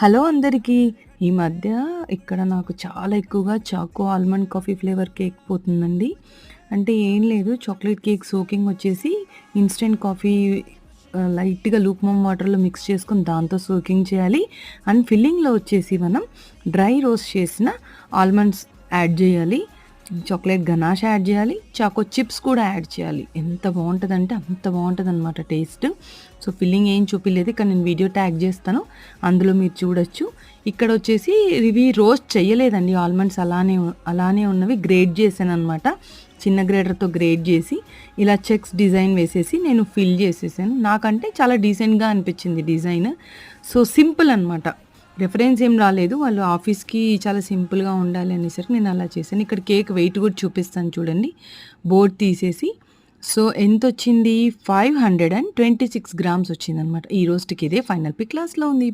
Hello అందరికీ. ఈ మధ్య ఇక్కడ నాకు చాలా ఎక్కువగా choco almond coffee flavour cake పోతుందండి. అంటే ఏం లేదు, చాక్లేట్ కేక్ సోకింగ్ వచ్చేసి ఇన్‌స్టంట్ కాఫీ లైట్‌గా లూక్‌వార్మ్ వాటర్‌లో మిక్స్ చేసుకొని దాంతో సోకింగ్ చేయాలి. అండ్ ఫిల్లింగ్‌లో వచ్చేసి మనం డ్రై రోస్ట్ చేసిన ఆల్మండ్స్ యాడ్ చేయాలి. చాక్లేట్ గనాష్ యాడ్ చేయాలి. చాకో చిప్స్ కూడా యాడ్ చేయాలి. ఎంత బావుంటదంటే అంత బావుంటదనమాట టేస్ట్. సో, ఫిల్లింగ్ ఏం చూపియలేదు. ఇక్కడ నేను వీడియో ట్యాగ్ చేస్తాను. అందులో మీరు చూడొచ్చు. ఇక్కడొచ్చేసి ఇవి రోస్ట్ చెయ్యలేదండి. ఆల్మండ్స్ అలానే ఉన్నవి గ్రేట్ చేశాననమాట. చిన్న గ్రేటర్‌తో గ్రేట్ చేసి ఇలా చెక్స్ డిజైన్ వేసేసి నేను ఫిల్ చేసేసాను. నాకంటే చాలా డీసెంట్‌గా అనిపించింది డిజైన్. సో, సింపుల్ అనమాట. రిఫరెన్స్ ఏం రాలేదు. వాళ్ళు ఆఫీస్‌కి చాలా సింపుల్‌గా ఉండాలి అనేసరికి నేను అలా చేశాను. ఇక్కడ కేక్ వెయిట్ కూడా చూపిస్తాను చూడండి. బోర్డ్ తీసేసి సో, ఎంతొచ్చింది 526 గ్రామ్స్ వచ్చిందనమాట. ఈ రోస్ట్‌కి ఇదే ఫైనల్ పిక్. లాస్ట్‌లో ఉంది.